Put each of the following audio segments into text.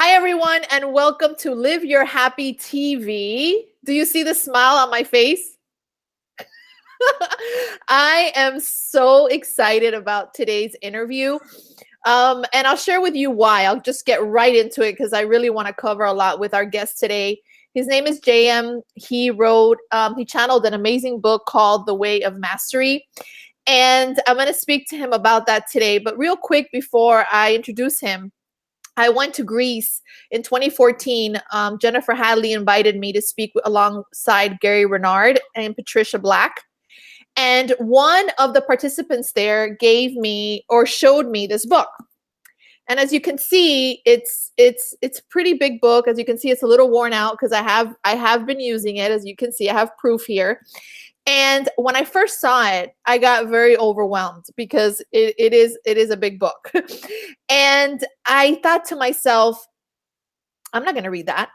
Hi, everyone, and welcome to Live Your Happy TV. Do you see the smile on my face? I am so excited about today's interview. And I'll share with you why. I'll just get right into it because I really want to cover a lot with our guest today. His name is Jayem. He channeled an amazing book called The Way of Mastery. And I'm going to speak to him about that today. But real quick, before I introduce him, I went to Greece in 2014. Jennifer Hadley invited me to speak alongside Gary Renard and Patricia Black. And one of the participants there showed me this book. And as you can see, it's a pretty big book. As you can see, it's a little worn out because I have been using it. As you can see, I have proof here. And when I first saw it, I got very overwhelmed because it is a big book. And I thought to myself, I'm not going to read that,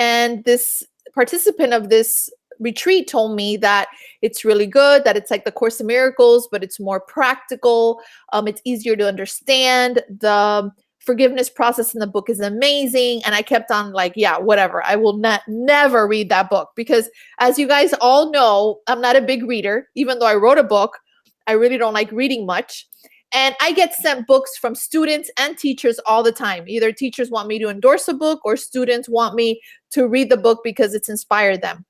And this participant of this retreat told me that it's really good, that it's like the Course in Miracles, but it's more practical. It's easier to understand. The forgiveness process in the book is amazing. And I kept on like, yeah, whatever. I will never read that book because, as you guys all know, I'm not a big reader. Even though I wrote a book, I really don't like reading much. And I get sent books from students and teachers all the time. Either teachers want me to endorse a book or students want me to read the book because it's inspired them.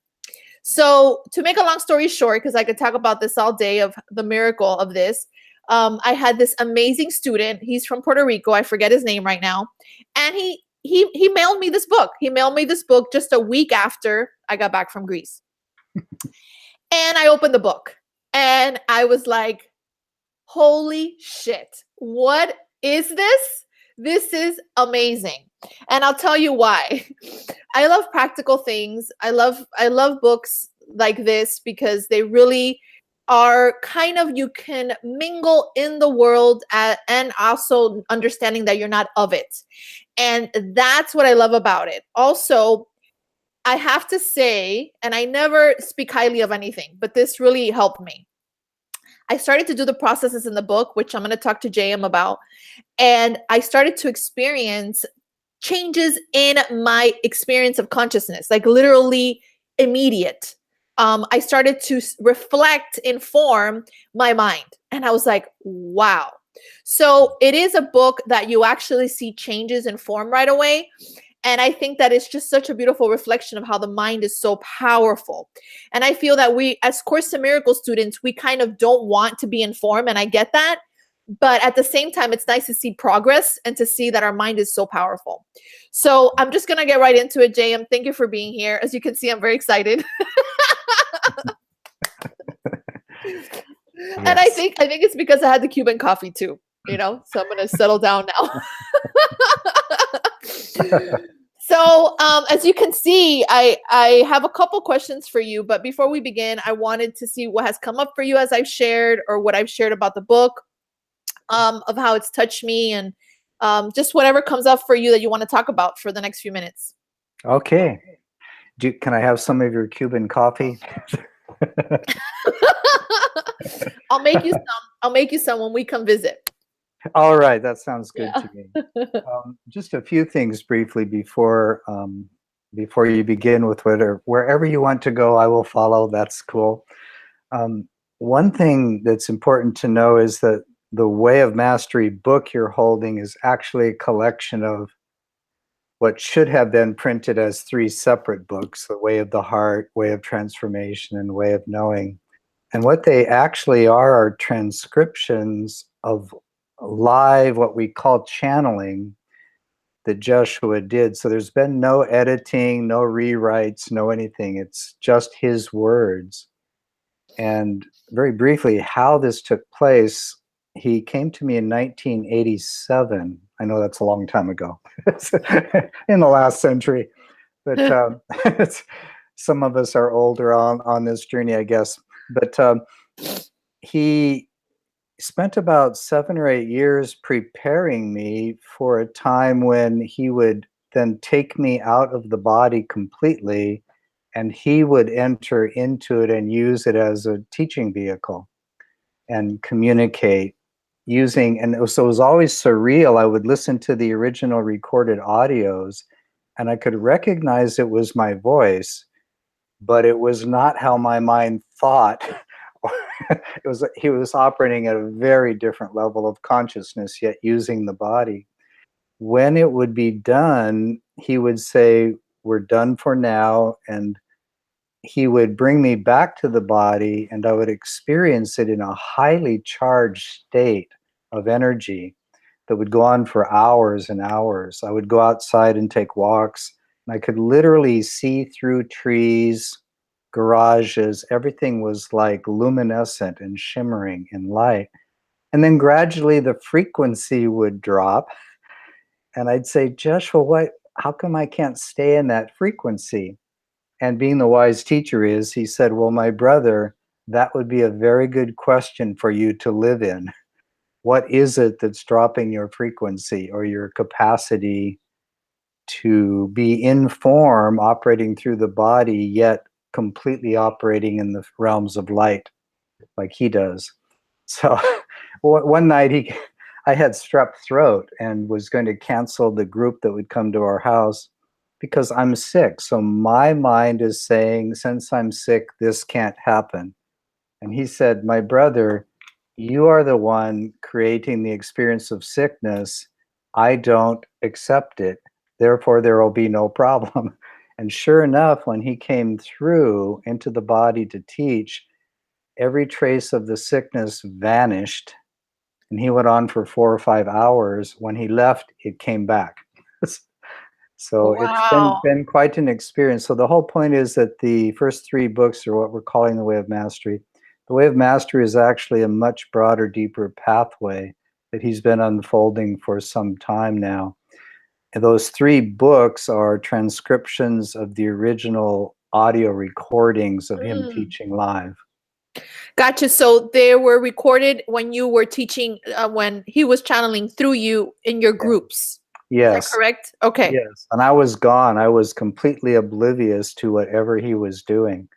So to make a long story short, because I could talk about this all day of the miracle of this, I had this amazing student. He's from Puerto Rico. I forget his name right now. And he mailed me this book. He mailed me this book just a week after I got back from Greece. And I opened the book and I was like, holy shit, what is this? This is amazing. And I'll tell you why. I love practical things. I love books like this because they really are kind of, you can mingle in the world and also understanding that you're not of it. And that's what I love about it. Also, I have to say, and I never speak highly of anything, but this really helped me. I started to do the processes in the book, which I'm going to talk to Jayem about. And I started to experience changes in my experience of consciousness, like literally immediate. I started to reflect, inform my mind. And I was like, wow. So it is a book that you actually see changes in form right away. And I think that it's just such a beautiful reflection of how the mind is so powerful. And I feel that we, as Course in Miracles students, we kind of don't want to be informed. And I get that. But at the same time, it's nice to see progress and to see that our mind is so powerful. So I'm just going to get right into it, Jayem. Thank you for being here. As you can see, I'm very excited. Yes. And I think it's because I had the Cuban coffee too, so I'm going to settle down now. So as you can see, I have a couple questions for you. But before we begin, I wanted to see what has come up for you as I've shared or what I've shared about the book, of how it's touched me, and just whatever comes up for you that you want to talk about for the next few minutes. Okay. Can I have some of your Cuban coffee? I'll make you some. I'll make you some when we come visit. All right, that sounds good to me. Just a few things briefly before you begin with wherever you want to go, I will follow. That's cool. One thing that's important to know is that the Way of Mastery book you're holding is actually a collection of what should have been printed as 3 separate books: The Way of the Heart, Way of Transformation, and Way of Knowing. And what they actually are transcriptions of live, what we call channeling, that Joshua did. So there's been no editing, no rewrites, no anything. It's just his words. And very briefly, how this took place, he came to me in 1987. I know that's a long time ago, in the last century. But some of us are older on this journey, I guess. But he spent about 7 or 8 years preparing me for a time when he would then take me out of the body completely, and he would enter into it and use it as a teaching vehicle and communicate using, and so it was always surreal. I would listen to the original recorded audios and I could recognize it was my voice, but it was not how my mind thought. He was operating at a very different level of consciousness, yet using the body. When it would be done, he would say, "We're done for now," and he would bring me back to the body, and I would experience it in a highly charged state of energy that would go on for hours and hours. I would go outside and take walks, and I could literally see through trees, garages. Everything was like luminescent and shimmering in light. And then gradually the frequency would drop, and I'd say, "Joshua, how come I can't stay in that frequency?" And being the wise teacher is, he said, "Well, my brother, that would be a very good question for you to live in. What is it that's dropping your frequency or your capacity to be in form, operating through the body, yet completely operating in the realms of light like he does?" So one night I had strep throat and was going to cancel the group that would come to our house because I'm sick. So my mind is saying, since I'm sick, this can't happen. And he said, "My brother, you are the one creating the experience of sickness. I don't accept it. Therefore, there will be no problem." And sure enough, when he came through into the body to teach, every trace of the sickness vanished. And he went on for 4 or 5 hours. When he left, it came back. So it's Wow. been quite an experience. So the whole point is that the first 3 books are what we're calling the Way of Mastery. The Way of Mastery is actually a much broader, deeper pathway that he's been unfolding for some time now. And those 3 books are transcriptions of the original audio recordings of him teaching live. Gotcha. So they were recorded when you were teaching, when he was channeling through you in your Yeah. groups. Is that Yes. correct? Okay. Yes. And I was gone. I was completely oblivious to whatever he was doing.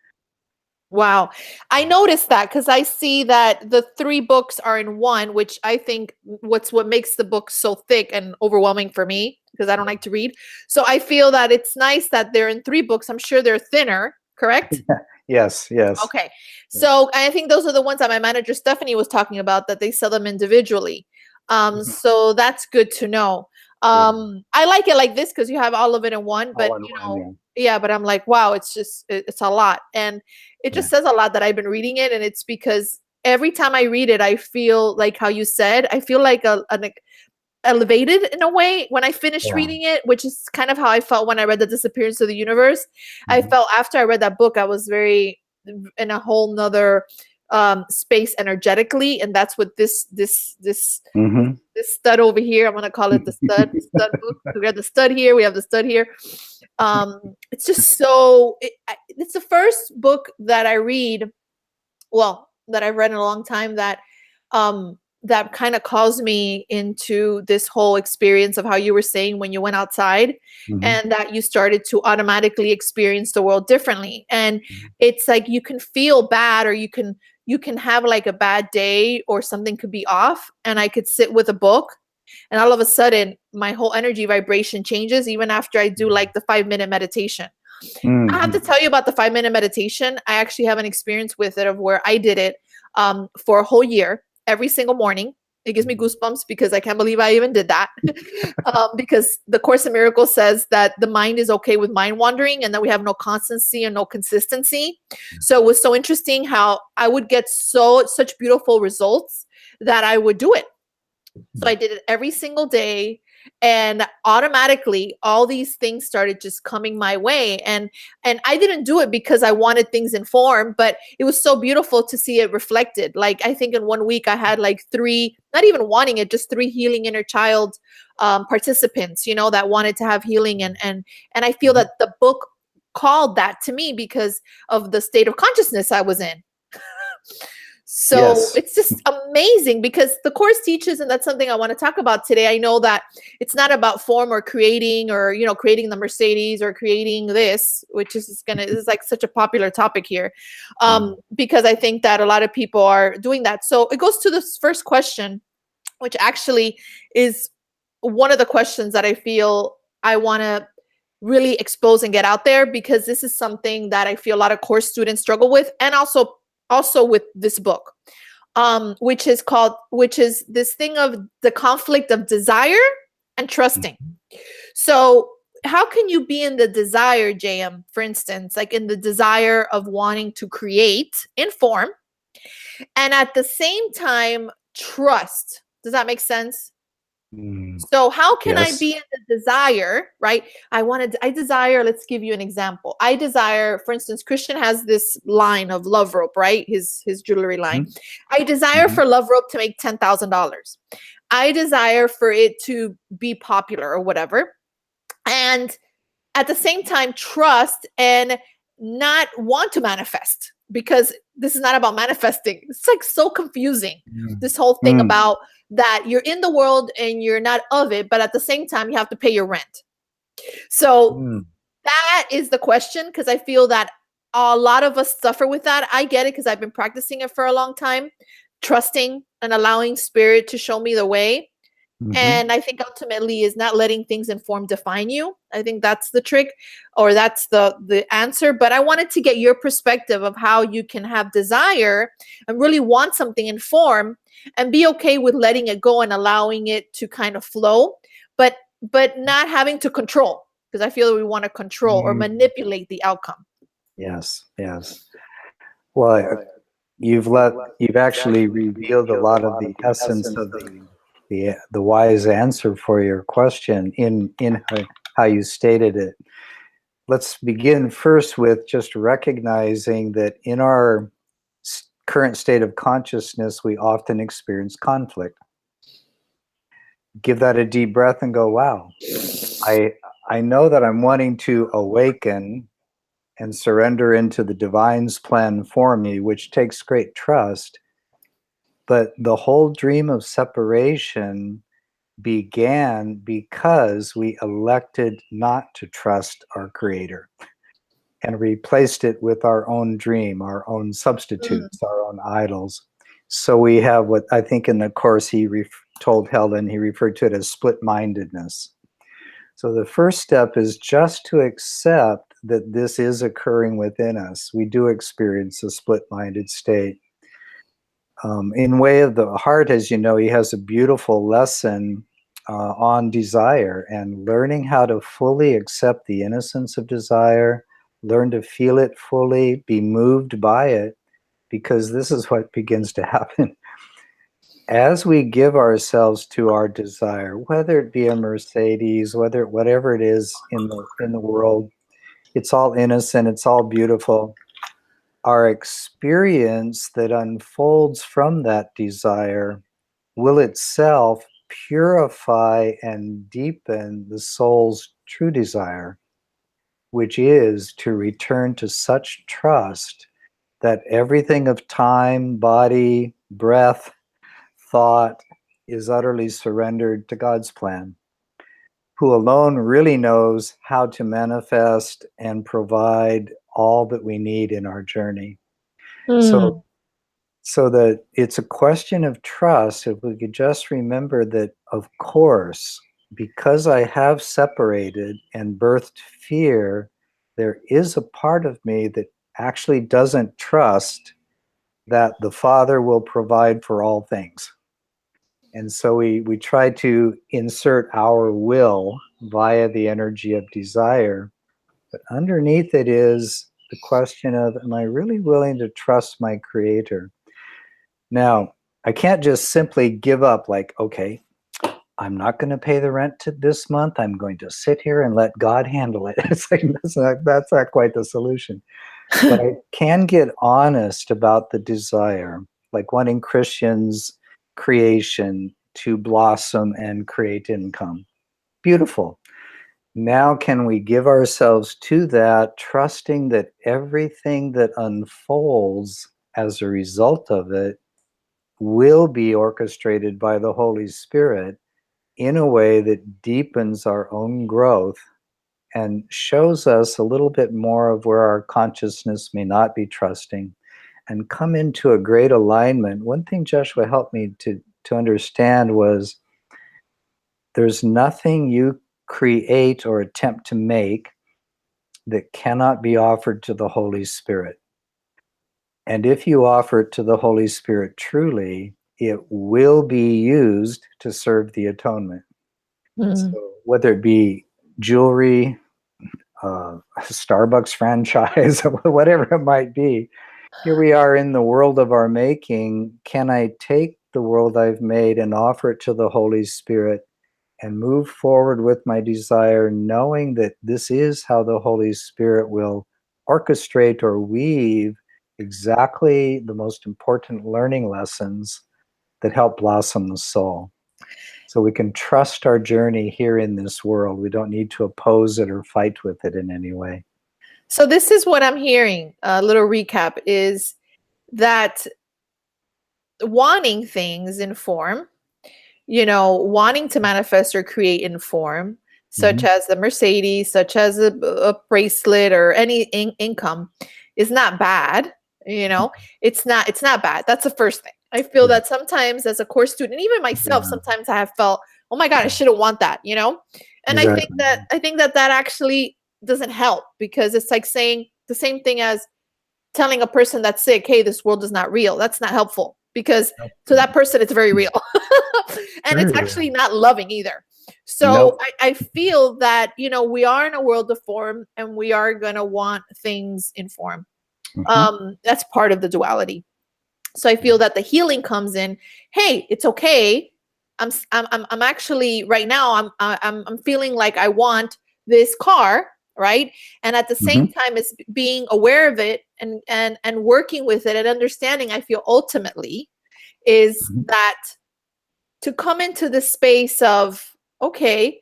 Wow. I noticed that because I see that the 3 books are in one, which I think what makes the book so thick and overwhelming for me because I don't like to read. So I feel that it's nice that they're in 3 books. I'm sure they're thinner, correct? Yes, yes. Okay. Yeah. So I think those are the ones that my manager Stephanie was talking about, that they sell them individually. So that's good to know. Yeah. I like it like this because you have all of it in one, but All in one, yeah, but I'm like, wow, it's just it's a lot. And it just yeah. says a lot that I've been reading it. And it's because every time I read it, I feel like how you said, I feel like an elevated in a way when I finished Yeah. reading it, which is kind of how I felt when I read The Disappearance of the Universe. I Mhm. felt after I read that book, I was very in a whole nother space energetically. And that's what this Mhm. stud over here, I'm gonna call it the stud book. We have the stud here, we have the stud here. It's just so it's the first book that I read, well, that I've read in a long time, um that kind of caused me into this whole experience of how you were saying when you went outside, Mhm. and that you started to automatically experience the world differently. And Mhm. it's like you can feel bad, or you can have like a bad day, or something could be off, and I could sit with a book, and all of a sudden my whole energy vibration changes, even after I do like the 5-minute meditation. I have to Mhm. tell you about the 5-minute meditation. I actually have an experience with it of where I did it for a whole year, every single morning. It gives me goosebumps because I can't believe I even did that. Because the Course in Miracles says that the mind is okay with mind wandering, and that we have no constancy and no consistency. So it was so interesting how I would get such beautiful results that I would do it. So I did it every single day, and automatically all these things started just coming my way. And I didn't do it because I wanted things in form, but it was so beautiful to see it reflected. Like I think in 1 week I had like 3, not even wanting it, just 3 healing inner child participants, that wanted to have healing. And I feel that the book called that to me because of the state of consciousness I was in. So Yes. it's just amazing because the course teaches, and that's something I want to talk about today. I know that it's not about form or creating, or creating the Mercedes or creating this, which this is like such a popular topic here, because I think that a lot of people are doing that. So it goes to this first question, which actually is one of the questions that I feel I want to really expose and get out there, because this is something that I feel a lot of course students struggle with, and also with this book, which is this thing of the conflict of desire and trusting. So how can you be in the desire, JM, for instance, like in the desire of wanting to create in form, and at the same time trust? Does that make sense? So how can I Yes. be in the desire, right? I desire, let's give you an example. I desire, for instance, Christian has this line of love rope, right? His jewelry line. I desire for love rope to make $10,000. I desire for it to be popular or whatever. And at the same time, trust and not want to manifest, because this is not about manifesting. It's like so confusing. This whole thing about that you're in the world and you're not of it, but at the same time, you have to pay your rent. So that is the question, because I feel that a lot of us suffer with that. I get it because I've been practicing it for a long time, trusting and allowing spirit to show me the way. And I think ultimately is not letting things in form define you. I think that's the trick, or that's the answer. But I wanted to get your perspective of how you can have desire and really want something in form and be okay with letting it go and allowing it to kind of flow, but not having to control, because I feel we want to control or manipulate the outcome. Yes, yes. Well, you've actually revealed a lot of the essence of the wise answer for your question in how you stated it. Let's begin first with just recognizing that in our current state of consciousness, we often experience conflict. Give that a deep breath and go, wow, I know that I'm wanting to awaken and surrender into the divine's plan for me, which takes great trust. But the whole dream of separation began because we elected not to trust our Creator and replaced it with our own dream, our own substitutes, our own idols. So we have what I think in the Course he told Helen, he referred to it as split-mindedness. So the first step is just to accept that this is occurring within us. We do experience a split-minded state. In Way of the Heart, as you know, he has a beautiful lesson on desire and learning how to fully accept the innocence of desire, learn to feel it fully, be moved by it, because this is what begins to happen. As we give ourselves to our desire, whether it be a Mercedes, whatever it is in the world, it's all innocent, it's all beautiful. Our experience that unfolds from that desire will itself purify and deepen the soul's true desire, which is to return to such trust that everything of time, body, breath, thought is utterly surrendered to God's plan, who alone really knows how to manifest and provide all that we need in our journey. So that it's a question of trust. If we could just remember that, of course, because I have separated and birthed fear, there is a part of me that actually doesn't trust that the Father will provide for all things. And so we try to insert our will via the energy of desire. But underneath it is the question of, am I really willing to trust my Creator? Now, I can't just simply give up like, okay, I'm not going to pay the rent this month. I'm going to sit here and let God handle it. It's like, that's not quite the solution. But I can get honest about the desire, like wanting Christians' creation to blossom and create income. Beautiful. Now can we give ourselves to that, trusting that everything that unfolds as a result of it will be orchestrated by the Holy Spirit in a way that deepens our own growth and shows us a little bit more of where our consciousness may not be trusting, and come into a great alignment. One thing Joshua helped me to to understand was there's nothing you create or attempt to make that cannot be offered to the Holy Spirit. And if you offer it to the Holy Spirit truly, it will be used to serve the atonement. So whether it be jewelry, a Starbucks franchise, whatever it might be, here we are in the world of our making. Can I take the world I've made and offer it to the Holy Spirit and move forward with my desire, knowing that this is how the Holy Spirit will orchestrate or weave exactly the most important learning lessons that help blossom the soul. So we can trust our journey here in this world. We don't need to oppose it or fight with it in any way. So this is what I'm hearing. A little recap is that wanting things in form, wanting to manifest or create in form, such as the Mercedes, such as a bracelet or any income, is not bad. It's not bad. That's the first thing. I feel that sometimes as a course student, even myself, sometimes I have felt, oh my God, I shouldn't want that, And Exactly. I think that actually doesn't help, because it's like saying the same thing as telling a person that's sick, hey, this world is not real. That's not helpful, because to that person, it's very real. And it's actually not loving either. So I feel that, we are in a world of form, and we are going to want things in form. That's part of the duality. So I feel that the healing comes in, hey, it's okay. I'm actually right now, I'm feeling like I want this car, right? And at the same time, it's being aware of it and working with it and understanding, I feel ultimately is that to come into the space of, okay,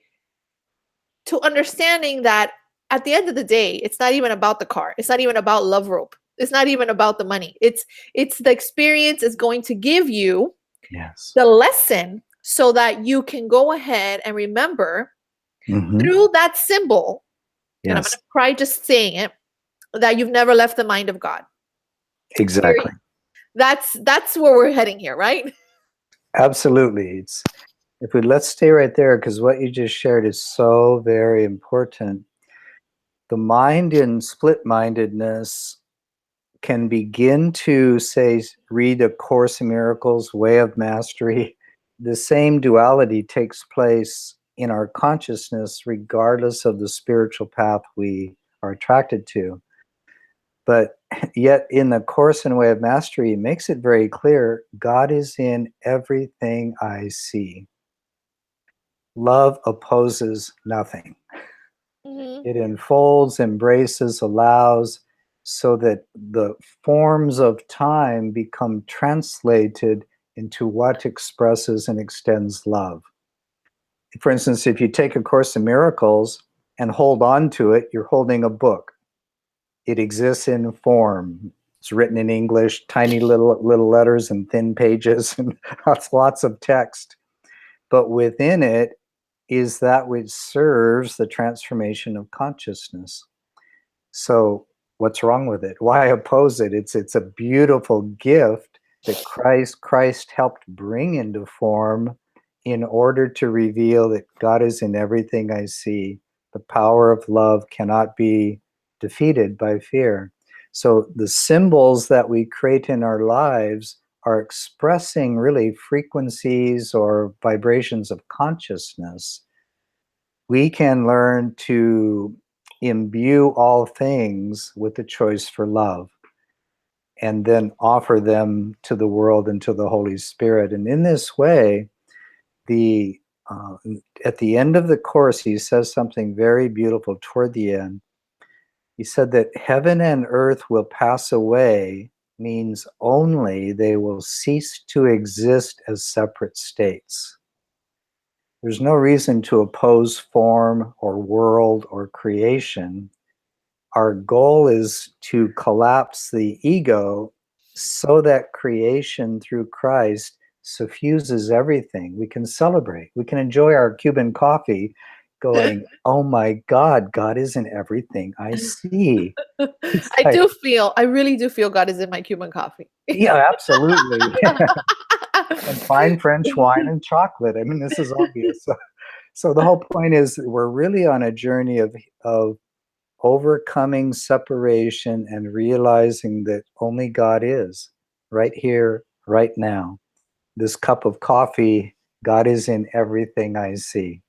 to understanding that at the end of the day, it's not even about the car. It's not even about love rope. It's not even about the money. It's the experience is going to give you the lesson so that you can go ahead and remember through that symbol, and I'm going to cry just saying it, that you've never left the mind of God. Exactly. That's where we're heading here, right? Absolutely. Let's stay right there, because what you just shared is so very important. The mind in split-mindedness can begin to, say, read A Course in Miracles, Way of Mastery. The same duality takes place in our consciousness, regardless of the spiritual path we are attracted to. But yet in the Course in Way of Mastery, it makes it very clear, God is in everything I see. Love opposes nothing. It unfolds, embraces, allows, so that the forms of time become translated into what expresses and extends love. For instance, if you take A Course in Miracles and hold on to it, you're holding a book. It exists in form. It's written in English, tiny little letters and thin pages and lots of text. But within it is that which serves the transformation of consciousness. So what's wrong with it? Why oppose it? It's a beautiful gift that Christ helped bring into form in order to reveal that God is in everything I see. The power of love cannot be defeated by fear. So the symbols that we create in our lives are expressing really frequencies or vibrations of consciousness. We can learn to imbue all things with the choice for love, and then offer them to the world and to the Holy Spirit. And in this way, at the end of the Course, he says something very beautiful toward the end. He said that heaven and earth will pass away means only they will cease to exist as separate states. There's no reason to oppose form or world or creation. Our goal is to collapse the ego so that creation through Christ suffuses everything. We can celebrate. We can enjoy our Cuban coffee going, oh my God, God is in everything I see. I really do feel God is in my Cuban coffee. Yeah, absolutely. And fine French wine and chocolate. I mean, this is obvious. So the whole point is we're really on a journey of overcoming separation and realizing that only God is right here, right now. This cup of coffee, God is in everything I see.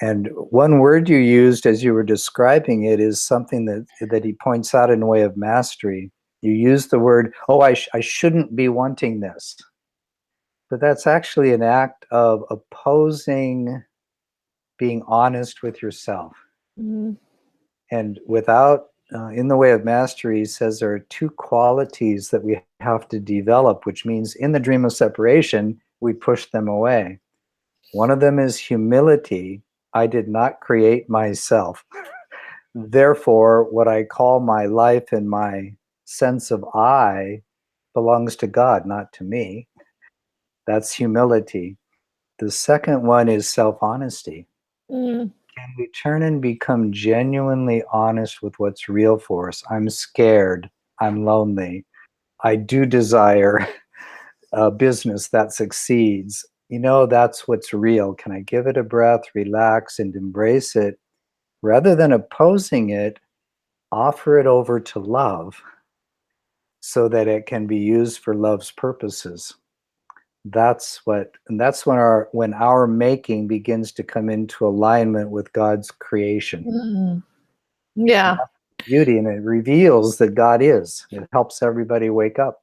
And one word you used as you were describing it is something that he points out in a way of mastery. You used the word, oh, I shouldn't be wanting this. But that's actually an act of opposing being honest with yourself. Mm. And without, in the way of mastery, he says there are two qualities that we have to develop, which means in the dream of separation, we push them away. One of them is humility. I did not create myself. Therefore, what I call my life and my sense of I belongs to God, not to me. That's humility. The second one is self-honesty. Mm. Can we turn and become genuinely honest with what's real for us? I'm scared. I'm lonely. I do desire a business that succeeds. You know, that's what's real. Can I give it a breath, relax, and embrace it? Rather than opposing it, offer it over to love so that it can be used for love's purposes. That's when our making begins to come into alignment with God's creation. Mm. Yeah. Beauty, and it reveals that God is. It helps everybody wake up.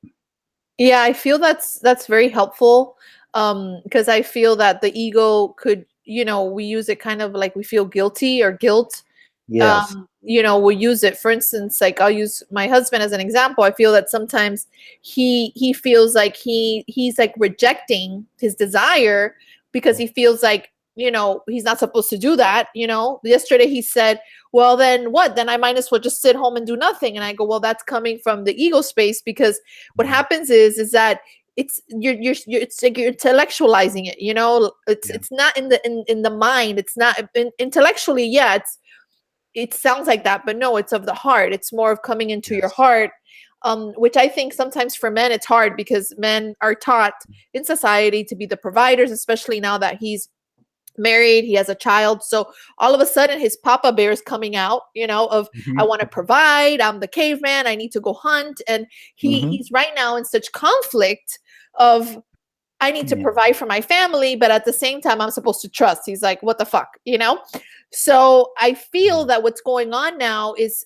Yeah, I feel that's very helpful, because I feel that the ego could, we use it kind of like we feel guilty or guilt. Yes. We'll use it. For instance, like I'll use my husband as an example. I feel that sometimes he feels like he's like rejecting his desire because he feels like, he's not supposed to do that. Yesterday he said, well, then what? Then I might as well just sit home and do nothing. And I go, well, that's coming from the ego space, because what happens is that it's it's like you're intellectualizing it. It's not in the mind. It's not intellectually. Yeah, it sounds like that, but no, it's of the heart. It's more of coming into your heart, which I think sometimes for men it's hard, because men are taught in society to be the providers, especially now that he's married, he has a child. So all of a sudden his papa bear is coming out, of I want to provide, I'm the caveman, I need to go hunt. And he's right now in such conflict of I need to provide for my family, but at the same time, I'm supposed to trust. He's like, what the fuck, So I feel that what's going on now is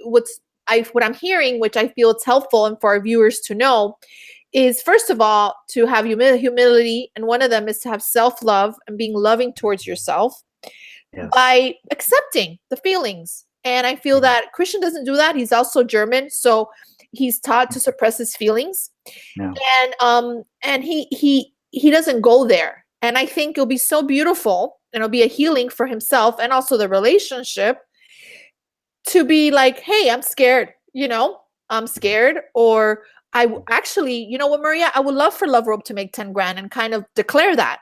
what I'm hearing, which I feel it's helpful and for our viewers to know, is first of all to have humility, and one of them is to have self-love and being loving towards yourself by accepting the feelings. And I feel that Christian doesn't do that. He's also German, so he's taught to suppress his feelings. And he doesn't go there. And I think it'll be so beautiful, and it'll be a healing for himself and also the relationship, to be like, hey, I'm scared, I'm scared. Or actually, you know what, Maria, I would love for Love Rope to make 10 grand, and kind of declare that.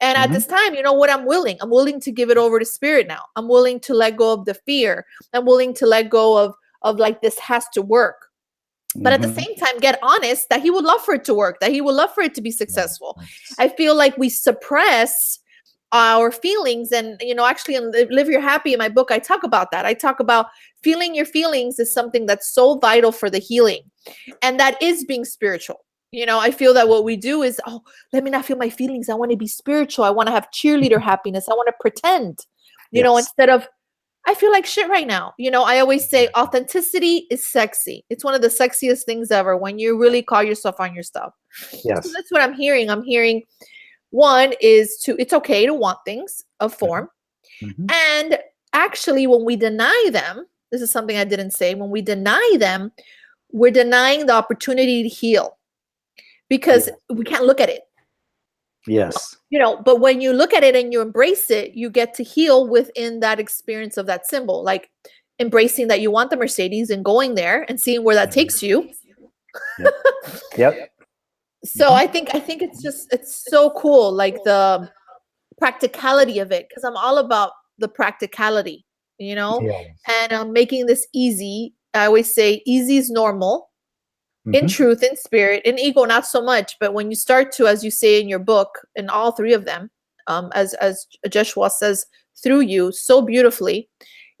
And at this time, you know what, I'm willing to give it over to spirit now. I'm willing to let go of the fear. I'm willing to let go of like, this has to work. But at the same time, get honest that he would love for it to work, that he would love for it to be successful. I feel like we suppress our feelings. And, actually in Live Your Happy, in my book, I talk about that. I talk about feeling your feelings is something that's so vital for the healing. And that is being spiritual. I feel that what we do is, oh, let me not feel my feelings. I want to be spiritual. I want to have cheerleader happiness. I want to pretend, instead of, I feel like shit right now. I always say authenticity is sexy. It's one of the sexiest things ever when you really call yourself on your stuff. Yes. So that's what I'm hearing. I'm hearing one is it's okay to want things of form. And actually, when we deny them, this is something I didn't say, when we deny them, we're denying the opportunity to heal, because we can't look at it. Yes. But when you look at it and you embrace it, you get to heal within that experience of that symbol, like embracing that you want the Mercedes and going there and seeing where that takes you. Yep. So I think it's so cool, like the practicality of it, because I'm all about the practicality, and making this easy. I always say easy is normal. in truth, in spirit, in ego, not so much. But when you start to, as you say in your book, in all three of them, as Joshua says through you so beautifully,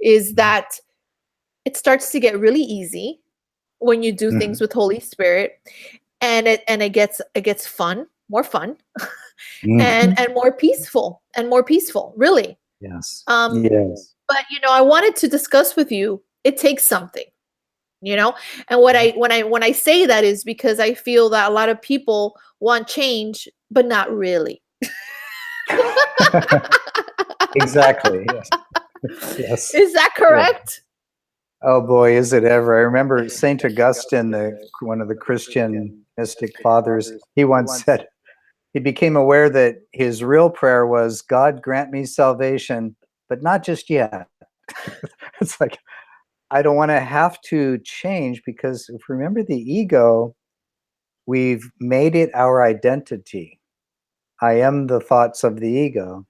is that it starts to get really easy when you do things with Holy Spirit, and it gets fun, more fun, and more peaceful, really. Yes. Yes. But I wanted to discuss with you, it takes something. And when I say that is because I feel that a lot of people want change, but not really. Exactly. Yes. Yes. Is that correct? Oh boy, is it ever. I remember Saint Augustine, one of the Christian mystic fathers, he once said, he became aware that his real prayer was, God grant me salvation, but not just yet. It's like, I don't want to have to change, because if you remember the ego, we've made it our identity. I am the thoughts of the ego.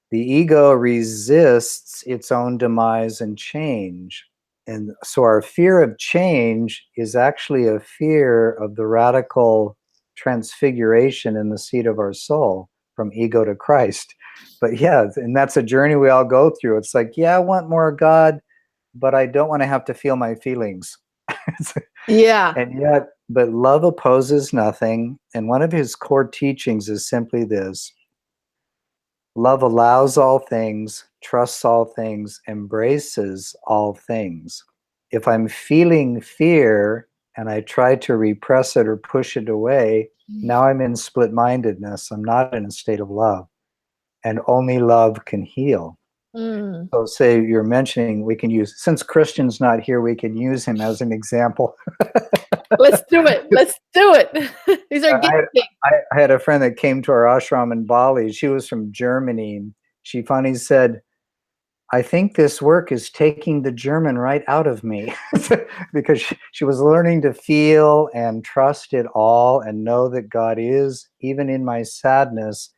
The ego resists its own demise and change. And so our fear of change is actually a fear of the radical transfiguration in the seat of our soul from ego to Christ. But yeah, and that's a journey we all go through. It's like, yeah, I want more of God, but I don't want to have to feel my feelings. Yeah. And yet, but love opposes nothing. And one of his core teachings is simply this: love allows all things, trusts all things, embraces all things. If I'm feeling fear and I try to repress it or push it away, now I'm in split-mindedness. I'm not in a state of love. And only love can heal. So say you're mentioning, we can use, since Christian's not here, we can use him as an example. Let's do it. Let's do it. These are I had a friend that came to our ashram in Bali. She was from Germany. She finally said, I think this work is taking the German right out of me. Because she was learning to feel and trust it all and know that God is, even in my sadness,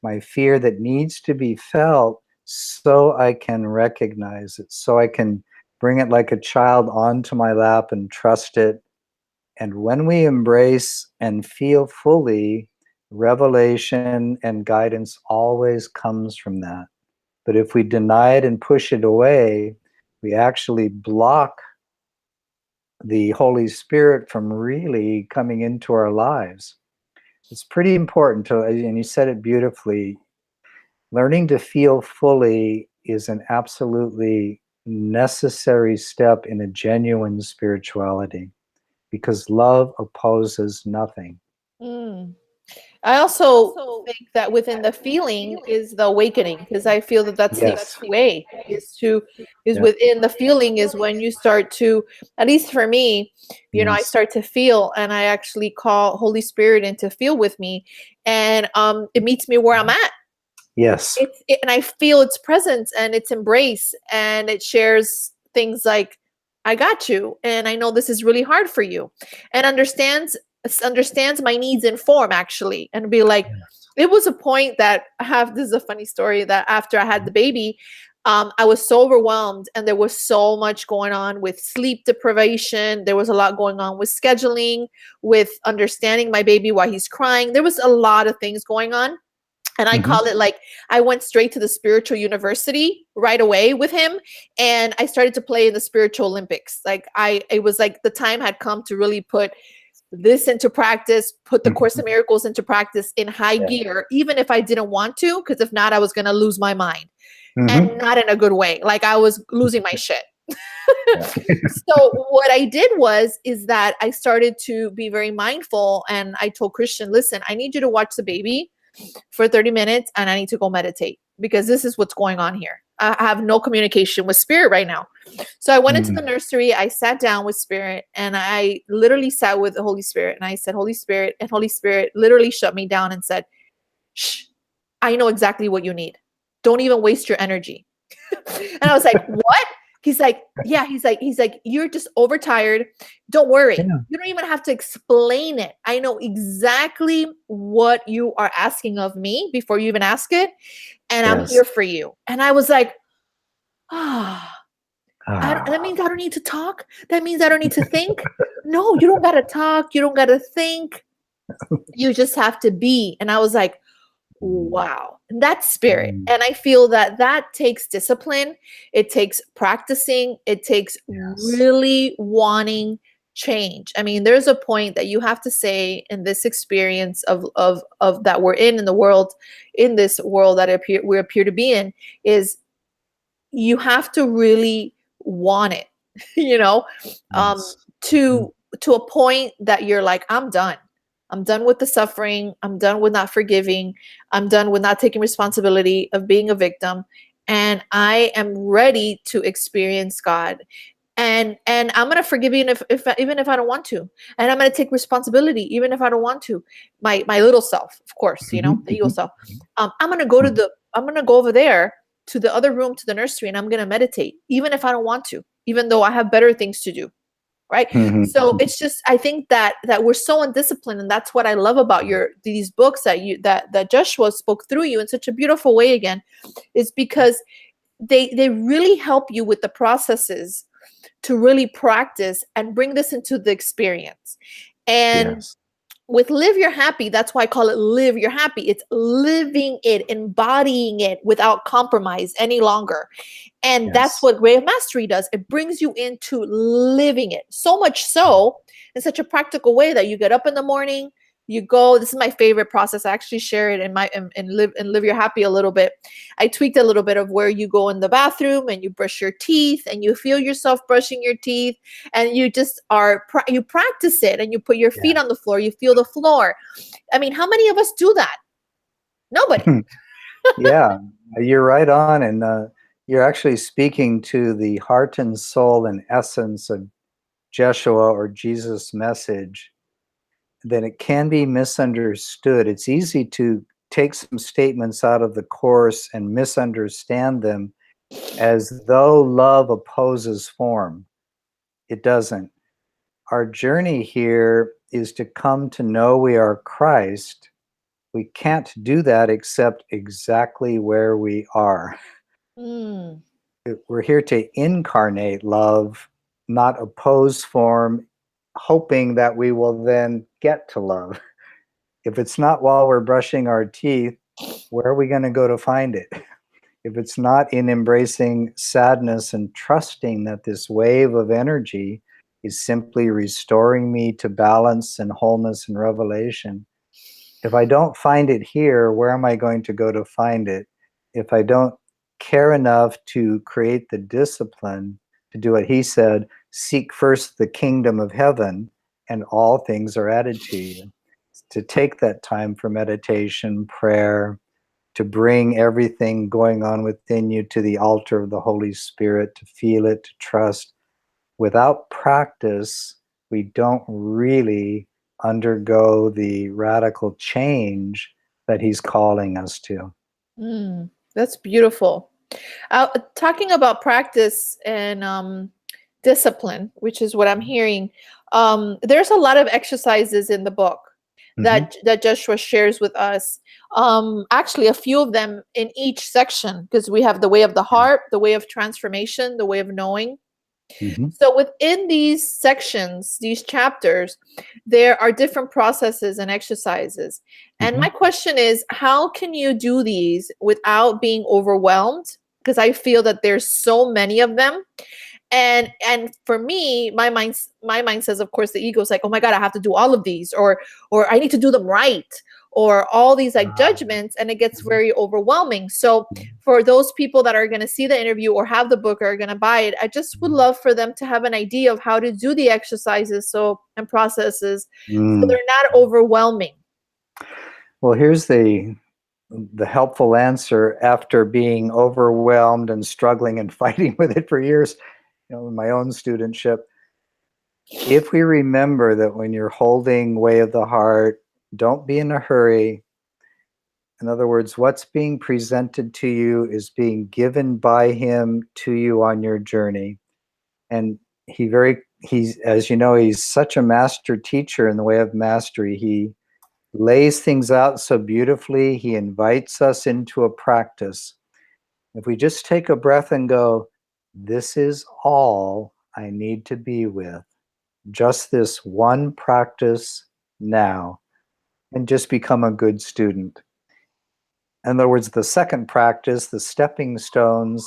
my fear that needs to be felt, so I can recognize it, so I can bring it like a child onto my lap and trust it. And when we embrace and feel fully, revelation and guidance always comes from that. But if we deny it and push it away, we actually block the Holy Spirit from really coming into our lives. It's pretty important to, and you said it beautifully, learning to feel fully is an absolutely necessary step in a genuine spirituality, because love opposes nothing. I also think that within the feeling is the awakening, because I feel that that's the only way is within the feeling is when you start to, at least for me, I start to feel, and I actually call Holy Spirit in to feel with me, and it meets me where I'm at. Yes. And I feel its presence and its embrace, and it shares things like, I got you, and I know this is really hard for you, and understands my needs in form, actually, and be like, it was a point that this is a funny story, that after I had the baby, I was so overwhelmed, and there was so much going on with sleep deprivation. There was a lot going on with scheduling, with understanding my baby while he's crying. There was a lot of things going on. And I call it like, I went straight to the spiritual university right away with him. And I started to play in the spiritual Olympics. Like it was like the time had come to really put this into practice, put the Course of Miracles into practice in high gear, even if I didn't want to, because if not, I was going to lose my mind, and not in a good way. Like I was losing my shit. So what I did is that I started to be very mindful, and I told Christian, listen, I need you to watch the baby for 30 minutes, and I need to go meditate, because this is what's going on here. I have no communication with Spirit right now. So I went into the nursery, I sat down with Spirit, and I literally sat with the Holy Spirit, and I said, Holy Spirit, and Holy Spirit literally shut me down and said, shh, I know exactly what you need. Don't even waste your energy. And I was like, what? He's like, yeah, he's like, you're just overtired. Don't worry. Yeah. You don't even have to explain it. I know exactly what you are asking of me before you even ask it. And I'm here for you. And I was like, That means I don't need to talk. That means I don't need to think. No, you don't got to talk. You don't got to think. You just have to be. And I was like, wow, that spirit. And I feel that that takes discipline. It takes practicing. It takes really wanting change. I mean, there's a point that you have to say in this experience of that we're in the world, in this world that we appear to be in, is you have to really want it, you know, to a point that you're like, I'm done. I'm done with the suffering. I'm done with not forgiving. I'm done with not taking responsibility of being a victim. And I am ready to experience God. And I'm gonna forgive even if even if I don't want to. And I'm gonna take responsibility even if I don't want to. My little self, of course, you know, the ego self. I'm gonna go over there to the other room, to the nursery, and I'm gonna meditate, even if I don't want to, even though I have better things to do. Right. So it's just, I think that we're so undisciplined, and that's what I love about these books that Joshua spoke through you in such a beautiful way again, is because they really help you with the processes to really practice and bring this into the experience. And with Live Your Happy, that's why I call it Live Your Happy. It's living it, embodying it without compromise any longer. And that's what Way of Mastery does. It brings you into living it. So much so, in such a practical way, that you get up in the morning, you go. This is my favorite process. I actually share it in Live Your Happy a little bit. I tweaked a little bit of where you go in the bathroom and you brush your teeth and you feel yourself brushing your teeth, and you just you practice it, and you put your feet on the floor. You feel the floor. I mean, how many of us do that? Nobody. Yeah, you're right on. And you're actually speaking to the heart and soul and essence of Jeshua or Jesus' message. Then it can be misunderstood. It's easy to take some statements out of the Course and misunderstand them as though love opposes form. It doesn't. Our journey here is to come to know we are Christ. We can't do that except exactly where we are. We're here to incarnate love, not oppose form, hoping that we will then get to love. If it's not while we're brushing our teeth, where are we going to go to find it? If it's not in embracing sadness and trusting that this wave of energy is simply restoring me to balance and wholeness and revelation, if I don't find it here, where am I going to go to find it? If I don't care enough to create the discipline to do what he said, seek first the kingdom of heaven, and all things are added to you. To take that time for meditation, prayer, to bring everything going on within you to the altar of the Holy Spirit, to feel it, to trust. Without practice, we don't really undergo the radical change that he's calling us to. That's beautiful. Talking about practice and discipline, which is what I'm hearing, there's a lot of exercises in the book that Joshua shares with us. Actually, a few of them in each section, because we have the way of the heart, the way of transformation, the way of knowing. So within these sections, these chapters, there are different processes and exercises. And my question is, how can you do these without being overwhelmed? Because I feel that there's so many of them. And for me, my mind says, of course, the ego is like, oh my God, I have to do all of these, or I need to do them right, or all these like judgments, and it gets very overwhelming. So for those people that are going to see the interview or have the book or are going to buy it, I just would love for them to have an idea of how to do the exercises and processes so they're not overwhelming. Well, here's the helpful answer after being overwhelmed and struggling and fighting with it for years, in my own studentship. If we remember that when you're holding Way of the Heart, don't be in a hurry. In other words, what's being presented to you is being given by him to you on your journey. And he's, as you know, he's such a master teacher in the Way of Mastery. He lays things out so beautifully. He invites us into a practice. If we just take a breath and go, This is all I need to be with. Just this one practice now, and just become a good student. In other words, the second practice, the stepping stones,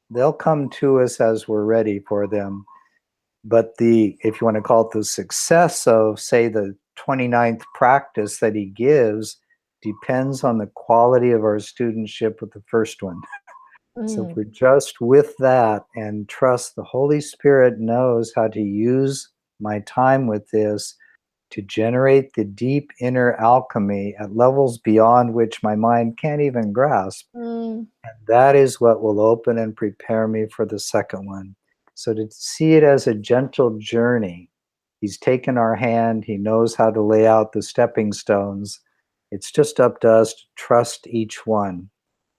they'll come to us as we're ready for them. But if you want to call it the success of, say, the 29th practice that he gives, depends on the quality of our studentship with the first one. So if we're just with that and trust the Holy Spirit knows how to use my time with this to generate the deep inner alchemy at levels beyond which my mind can't even grasp. And that is what will open and prepare me for the second one. So to see it as a gentle journey, he's taken our hand, he knows how to lay out the stepping stones. It's just up to us to trust each one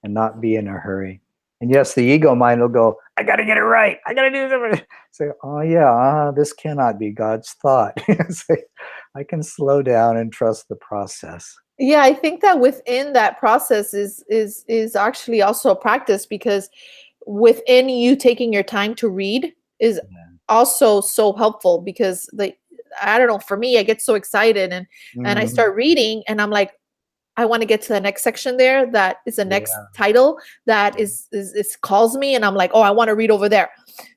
and not be in a hurry. And yes, the ego mind will go, I got to get it right. I got to do something. Say, oh yeah, this cannot be God's thought. Say, I can slow down and trust the process. Yeah, I think that within that process is actually also a practice, because within you taking your time to read is also so helpful, because I don't know, for me, I get so excited and I start reading and I'm like, I want to get to the next section there. That is the next title that is calls me, and I'm like, oh, I want to read over there.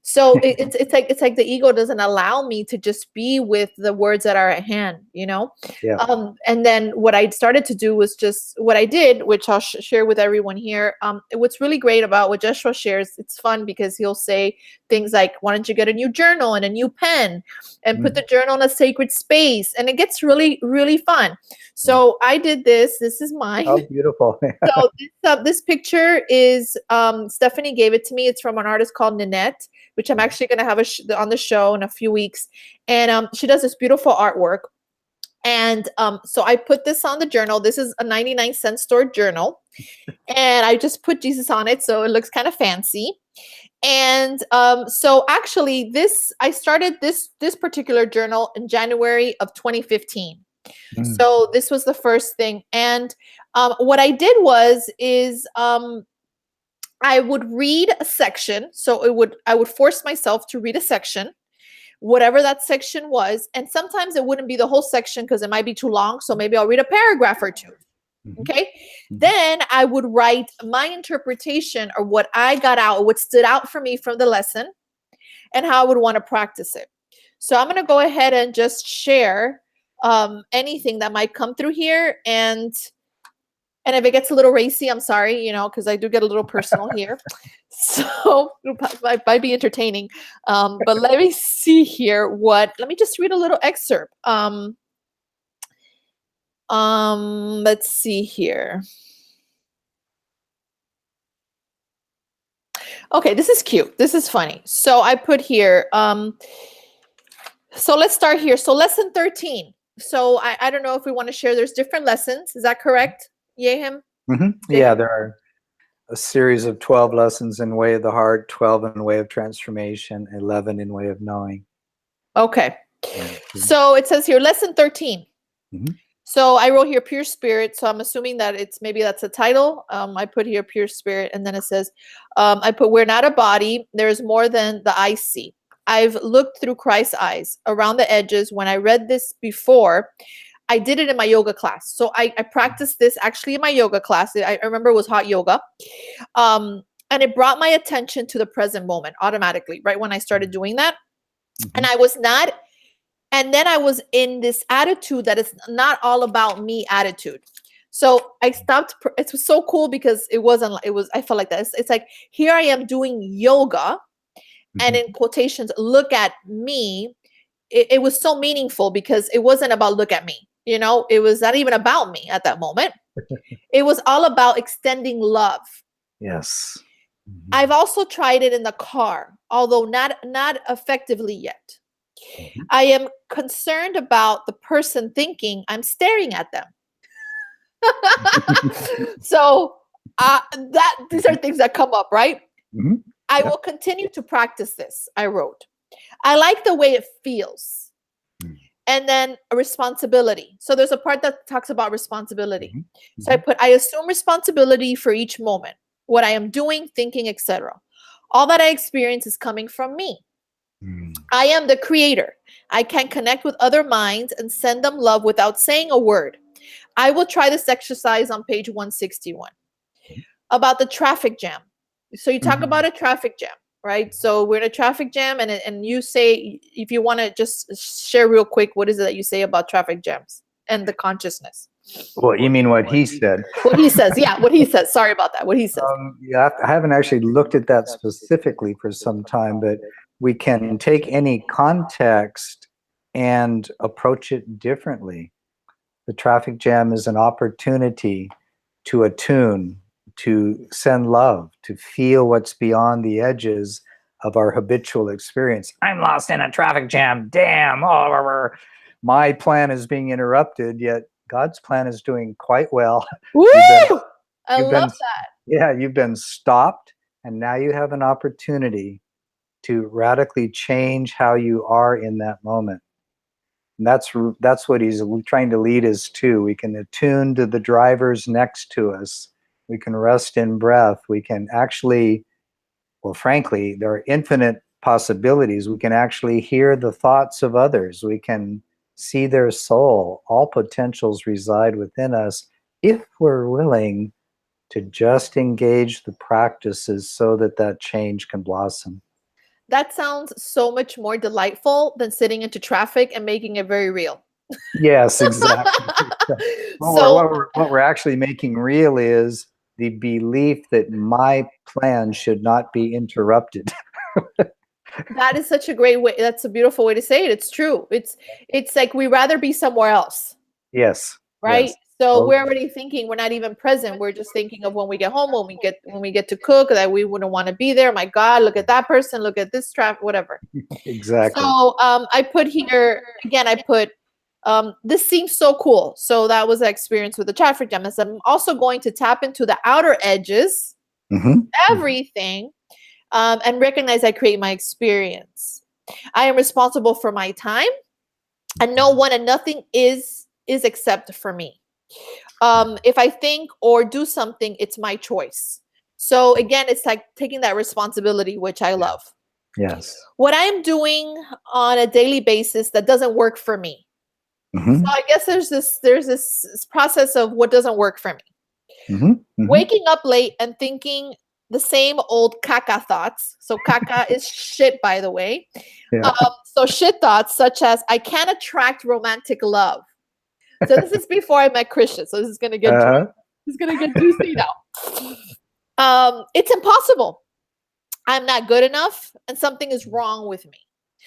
So it's like the ego doesn't allow me to just be with the words that are at hand, you know? Yeah. And then what I started to do was just what I did, which I'll share with everyone here. What's really great about what Joshua shares, it's fun because he'll say things like, why don't you get a new journal and a new pen and put the journal in a sacred space? And it gets really, really fun. So I did this. This is mine. Oh, beautiful. So this picture is, Stephanie gave it to me. It's from an artist called Nanette, which I'm actually going to have on the show in a few weeks. And she does this beautiful artwork. And so I put this on the journal. This is a 99-cent store journal. And I just put Jesus on it, so it looks kind of fancy. And so actually I started this particular journal in January of 2015. So this was the first thing. And what I did is I would read a section. So I would force myself to read a section, whatever that section was. And sometimes it wouldn't be the whole section because it might be too long. So maybe I'll read a paragraph or two. Okay. Then I would write my interpretation or what I got out, or what stood out for me from the lesson, and how I would want to practice it. So I'm going to go ahead and just share anything that might come through here. And if it gets a little racy, I'm sorry, you know, because I do get a little personal here. So it might be entertaining. But let me see here let me just read a little excerpt. Let's see here. Okay, this is cute. This is funny. So I put here, so let's start here. So lesson 13. So I don't know if we want to share, there's different lessons. Is that correct, Jayem? Yeah, there are a series of 12 lessons in Way of the Heart, 12 in Way of Transformation, 11 in Way of Knowing. Okay. So it says here, lesson 13. So I wrote here pure spirit. So I'm assuming that maybe that's a title. I put here pure spirit. And then it says, I put, we're not a body. There's more than the eye see. I've looked through Christ's eyes around the edges. When I read this before, I did it in my yoga class. So I practiced this actually in my yoga class. I remember it was hot yoga. And it brought my attention to the present moment automatically, right when I started doing that. And I was not, and then I was in this attitude that it's not all about me attitude. So I stopped. It was so cool because I felt like that. It's like, here I am doing yoga, and in quotations, look at me. It was so meaningful because it wasn't about look at me. You know, it was not even about me at that moment. It was all about extending love. Yes. I've also tried it in the car, although not effectively yet. I am concerned about the person thinking I'm staring at them. So these are things that come up, right? I will continue to practice this, I wrote. I like the way it feels. And then a responsibility. So there's a part that talks about responsibility. So I put, I assume responsibility for each moment, what I am doing, thinking, etc. All that I experience is coming from me. I am the creator. I can connect with other minds and send them love without saying a word. I will try this exercise on page 161 about the traffic jam. So you talk about a traffic jam, right? So we're in a traffic jam, and you say, if you want to just share real quick, what is it that you say about traffic jams and the consciousness? Well, you mean what he said? What he says, yeah, what he says. Sorry about that. What he says. Yeah, I haven't actually looked at that specifically for some time, but we can take any context and approach it differently. The traffic jam is an opportunity to attune, to send love, to feel what's beyond the edges of our habitual experience. I'm lost in a traffic jam. Damn. Oh, my plan is being interrupted, yet God's plan is doing quite well. Woo! I love that. Yeah, you've been stopped, and now you have an opportunity to radically change how you are in that moment. And that's what he's trying to lead us to. We can attune to the drivers next to us. We can rest in breath. We can actually, well, frankly, there are infinite possibilities. We can actually hear the thoughts of others. We can see their soul. All potentials reside within us if we're willing to just engage the practices so that that change can blossom. That sounds so much more delightful than sitting into traffic and making it very real. Yes, exactly. What we're actually making real is the belief that my plan should not be interrupted. That is such a great way. That's a beautiful way to say it. It's true. It's like we rather be somewhere else. Yes. Right. Yes. So we're already thinking, we're not even present. We're just thinking of when we get home, when we get to cook, that we wouldn't want to be there. My God, look at that person, look at this traffic, whatever. Exactly. So I put here again, this seems so cool. So that was the experience with the traffic jam. I'm also going to tap into the outer edges, everything, and recognize I create my experience. I am responsible for my time, and no one and nothing is except for me. If I think or do something, it's my choice. So again, it's like taking that responsibility, which I love. Yes. What I'm doing on a daily basis that doesn't work for me. So I guess there's this process of what doesn't work for me. Waking up late and thinking the same old caca thoughts. So caca is shit, by the way. Yeah. So shit thoughts such as, I can't attract romantic love. So this is before I met Christian. So this is gonna get juicy now. It's impossible. I'm not good enough, and something is wrong with me.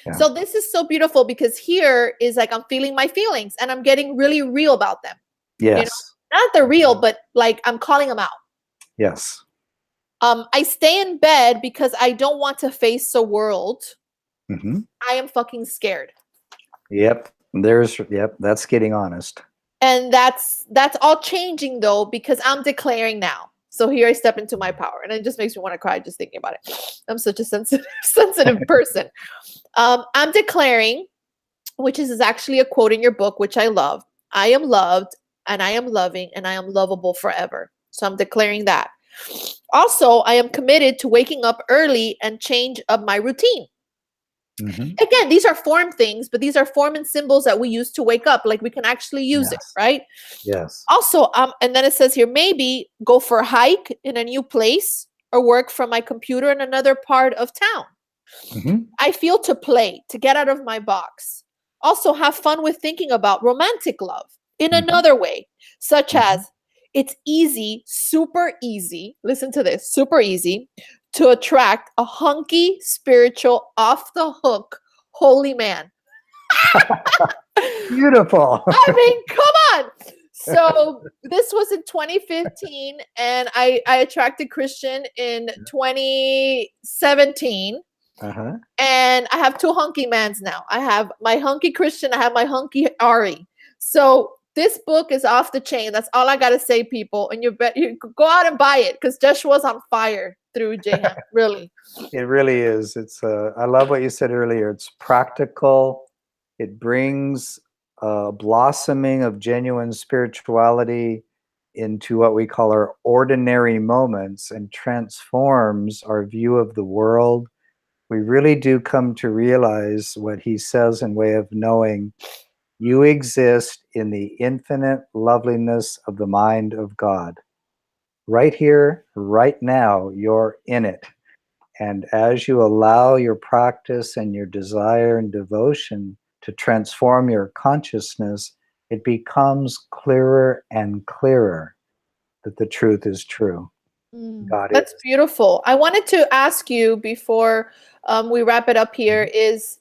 Yeah. So this is so beautiful, because here is like I'm feeling my feelings and I'm getting really real about them. Yes. You know? Not the real, but like I'm calling them out. Yes. I stay in bed because I don't want to face the world. I am fucking scared. Yep. That's getting honest. And that's all changing though, because I'm declaring now. So here I step into my power, and it just makes me want to cry just thinking about it. I'm such a sensitive person. I'm declaring, which is actually a quote in your book, which I love. I am loved, and I am loving, and I am lovable forever. So I'm declaring that. Also, I am committed to waking up early and change up my routine. Again, these are form things, but these are form and symbols that we use to wake up. Like we can actually use it, right? Yes. Also, and then it says here, maybe go for a hike in a new place or work from my computer in another part of town. I feel to play, to get out of my box. Also, have fun with thinking about romantic love in another way, such as it's easy, super easy. Listen to this, super easy to attract a hunky, spiritual, off the hook, holy man. Beautiful. I mean, come on. So this was in 2015, and I attracted Christian in 2017. And I have two hunky mans now. I have my hunky Christian, I have my hunky Ari. So this book is off the chain. That's all I gotta say, people. And you go out and buy it, because Joshua's on fire through Jayem. Really. It really is. It's I love what you said earlier. It's practical. It brings blossoming of genuine spirituality. into what we call our ordinary moments and transforms our view of the world, we really do come to realize what he says in way of knowing you exist in the infinite loveliness of the mind of God. Right here, right now, you're in it. And as you allow your practice and your desire and devotion to transform your consciousness, it becomes clearer and clearer that the truth is true. God That's is. beautiful. I wanted to ask you before we wrap it up here is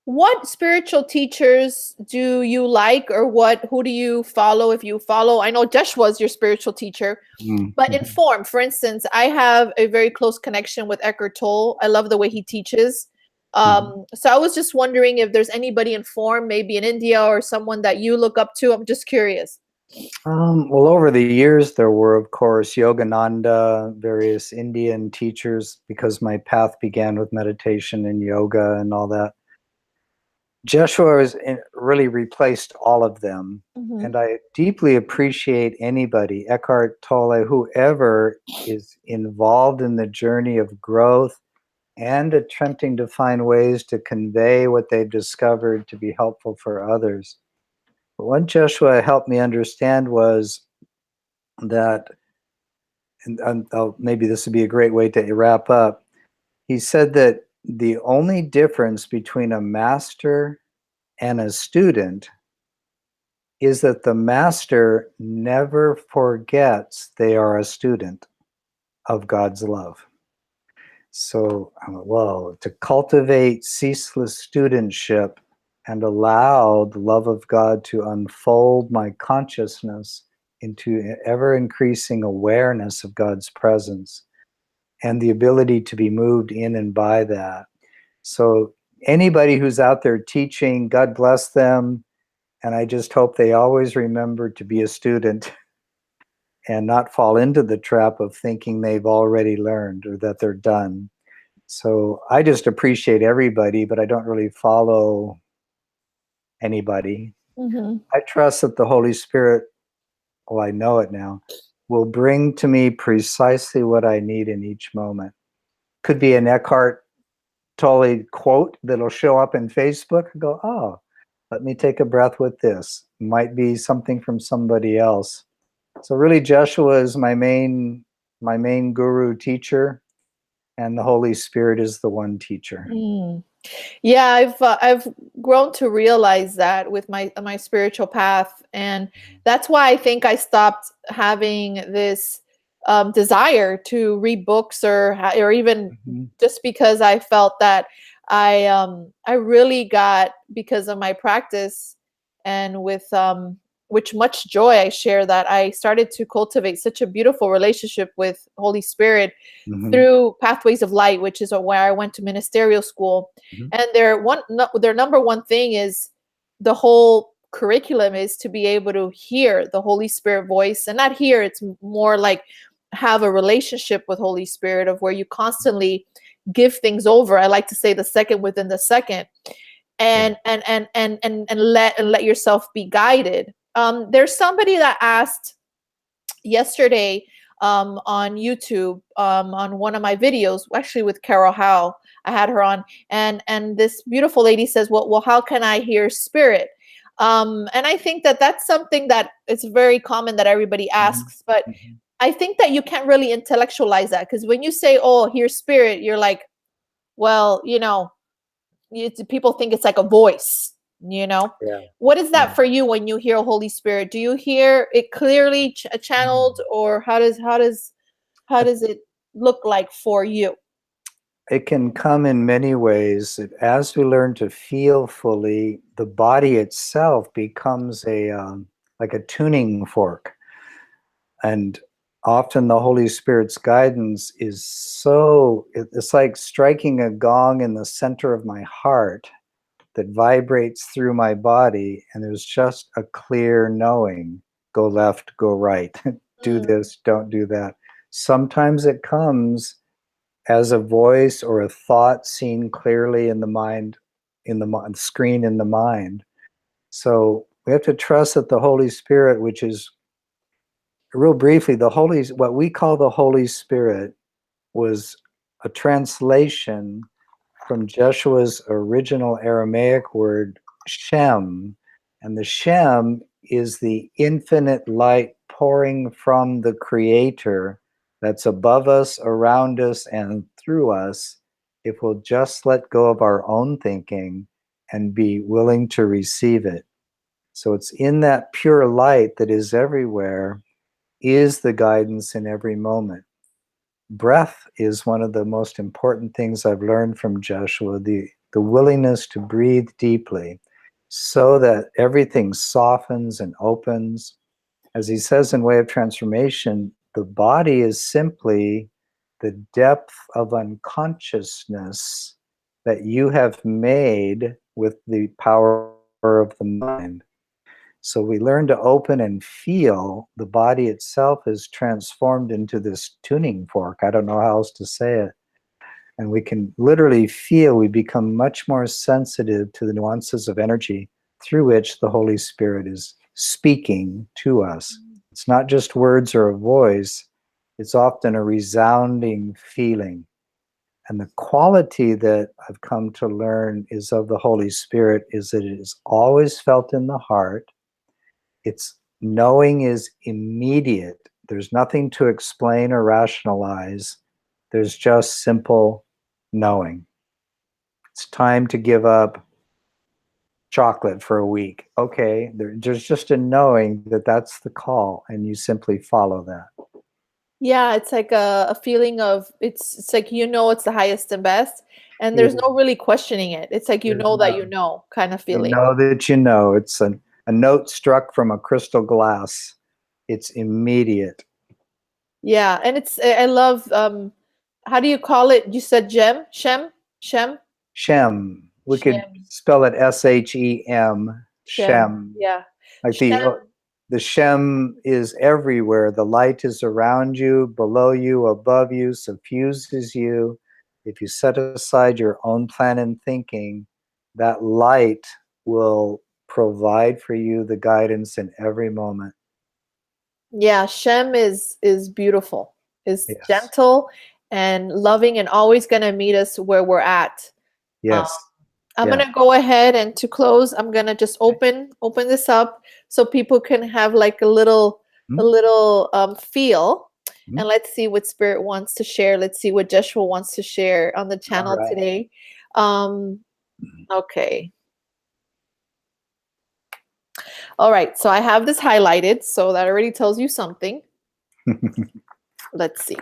what spiritual teachers do you like, or who do you follow if you follow? I know Joshua was your spiritual teacher, but Mm-hmm. inform. For instance, I have a very close connection with Eckhart Tolle. I love the way he teaches. So I was just wondering if there's anybody in form, maybe in India, or someone that you look up to. I'm just curious. Well, over the years, there were, of course, Yogananda, various Indian teachers, because my path began with meditation and yoga and all that. Joshua has really replaced all of them. Mm-hmm. And I deeply appreciate anybody, Eckhart Tolle, whoever is involved in the journey of growth and attempting to find ways to convey what they've discovered to be helpful for others. But what Joshua helped me understand was that, and maybe this would be a great way to wrap up. He said that the only difference between a master and a student is that the master never forgets they are a student of God's love. So, well, to cultivate ceaseless studentship and allow the love of God to unfold my consciousness into ever increasing awareness of God's presence and the ability to be moved in and by that. So anybody who's out there teaching, God bless them. And I just hope they always remember to be a student and not fall into the trap of thinking they've already learned or that they're done. So I just appreciate everybody, but I don't really follow anybody. Mm-hmm. I trust that the Holy Spirit, well, I know it now, will bring to me precisely what I need in each moment. Could be an Eckhart Tolle quote that'll show up in Facebook and go, oh, let me take a breath with this. Might be something from somebody else. So really Joshua is my main guru teacher, and the Holy Spirit is the one teacher. Mm. Yeah, I've grown to realize that with my spiritual path, and that's why I think I stopped having this desire to read books or even just because I felt that I really got, because of my practice and with which much joy I share, that I started to cultivate such a beautiful relationship with Holy Spirit through Pathways of Light, which is where I went to ministerial school. And their number one thing is the whole curriculum is to be able to hear the Holy Spirit voice, and not hear, it's more like have a relationship with Holy Spirit, of where you constantly give things over. I like to say the second within the second, and let yourself be guided. There's somebody that asked yesterday on YouTube, on one of my videos, actually with Carol Howe. I had her on, and this beautiful lady says, well, how can I hear spirit? And I think that that's something that it's very common that everybody asks, but I think that you can't really intellectualize that, because when you say, oh, hear spirit, you're like, well, people think it's like a voice. Yeah. What is that for you when you hear Holy Spirit? Do you hear it clearly channeled, or how does it look like for you? It can come in many ways. As we learn to feel fully, the body itself becomes like a tuning fork. And often the Holy Spirit's guidance is it's like striking a gong in the center of my heart that vibrates through my body, and there's just a clear knowing. Go left, go right, do this, don't do that. Sometimes it comes as a voice or a thought seen clearly in the mind, screen in the mind. So we have to trust that the Holy Spirit, which is real briefly, what we call the Holy Spirit was a translation from Jeshua's original Aramaic word Shem. And the Shem is the infinite light pouring from the Creator that's above us, around us, and through us, if we'll just let go of our own thinking and be willing to receive it. So it's in that pure light that is everywhere, is the guidance in every moment. Breath is one of the most important things I've learned from Joshua, the willingness to breathe deeply so that everything softens and opens. As he says in Way of Transformation, the body is simply the depth of unconsciousness that you have made with the power of the mind. So we learn to open and feel. The body itself is transformed into this tuning fork. I don't know how else to say it. And we can literally feel, we become much more sensitive to the nuances of energy through which the Holy Spirit is speaking to us. It's not just words or a voice, it's often a resounding feeling. And the quality that I've come to learn is of the Holy Spirit is that it is always felt in the heart. It's knowing is immediate. There's nothing to explain or rationalize. There's just simple knowing. It's time to give up chocolate for a week. Okay, there's just a knowing that that's the call, and you simply follow that. Yeah, it's like a feeling of it's like it's the highest and best, and there's no really questioning it. It's like that you know kind of feeling. You know that you know. It's a note struck from a crystal glass. It's immediate. Yeah, and I love how do you call it? You said Shem? Shem. We Shem. could spell it Shem. Shem. Yeah. Like Shem. the Shem is everywhere. The light is around you, below you, above you, suffuses you. If you set aside your own plan and thinking, that light will provide for you the guidance in every moment. Yeah, Shem is beautiful, is Yes. gentle and loving, and always going to meet us where we're at. Yes. I'm going to go ahead, and to close, I'm going to just open this up so people can have like a little feel. And let's see what Spirit wants to share. Let's see what Joshua wants to share on the channel today. Okay. All right. So I have this highlighted, so that already tells you something. Let's see.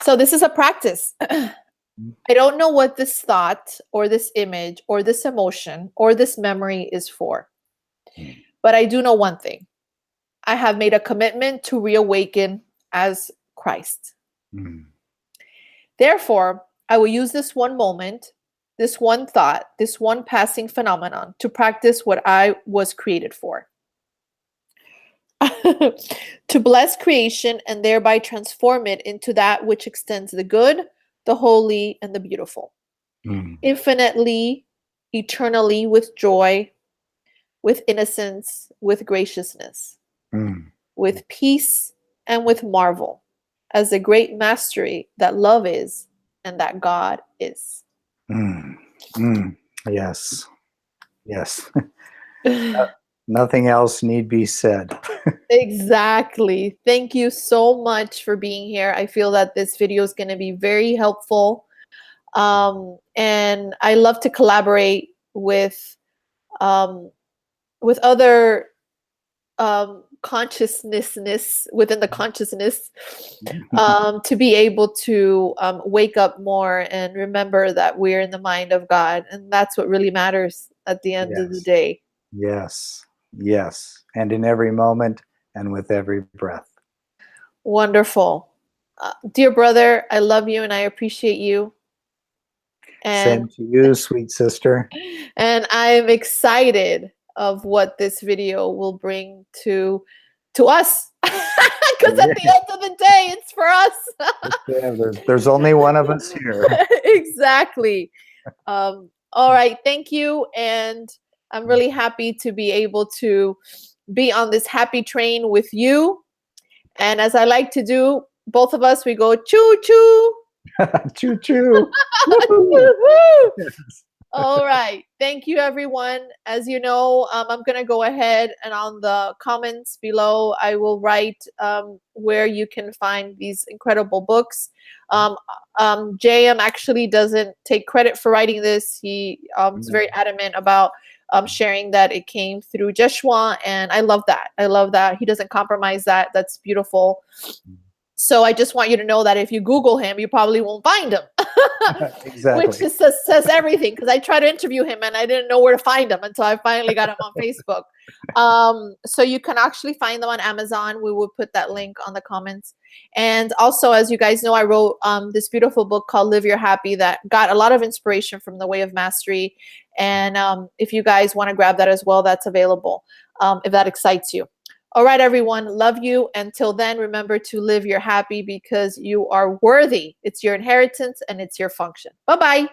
So this is a practice. I don't know what this thought or this image or this emotion or this memory is for. But I do know one thing. I have made a commitment to reawaken as Christ. Therefore, I will use this one moment, this one thought, this one passing phenomenon to practice what I was created for. To bless creation and thereby transform it into that which extends the good, the holy, and the beautiful. Infinitely, eternally, with joy, with innocence, with graciousness, with peace, and with marvel, as the great mastery that love is and that God is. Yes. Yes. Nothing else need be said. Exactly. Thank you so much for being here. I feel that this video is going to be very helpful. And I love to collaborate with other consciousness within the consciousness to be able to wake up more and remember that we're in the mind of God. And that's what really matters at the end of the day. Yes. Yes. And in every moment and with every breath. Wonderful. Dear brother, I love you and I appreciate you. And, same to you, sweet sister. And I am excited of what this video will bring to us. Because at the end of the day, it's for us. There's only one of us here. Exactly. All right. Thank you. And I'm really happy to be able to be on this happy train with you. And as I like to do, both of us, we go choo choo. Choo choo. Yes. All right. Thank you, everyone. As you know, I'm going to go ahead and on the comments below, I will write where you can find these incredible books. JM actually doesn't take credit for writing this. He is very adamant about sharing that it came through Joshua, and I love that. I love that. He doesn't compromise that. That's beautiful. So I just want you to know that if you Google him, you probably won't find him. Exactly. Which just says everything, because I tried to interview him and I didn't know where to find him until I finally got him on Facebook. So you can actually find them on Amazon. We will put that link on the comments. And also, as you guys know, I wrote this beautiful book called Live Your Happy that got a lot of inspiration from The Way of Mastery. And if you guys want to grab that as well, that's available if that excites you. All right, everyone. Love you. Until then, remember to live your happy because you are worthy. It's your inheritance and it's your function. Bye-bye.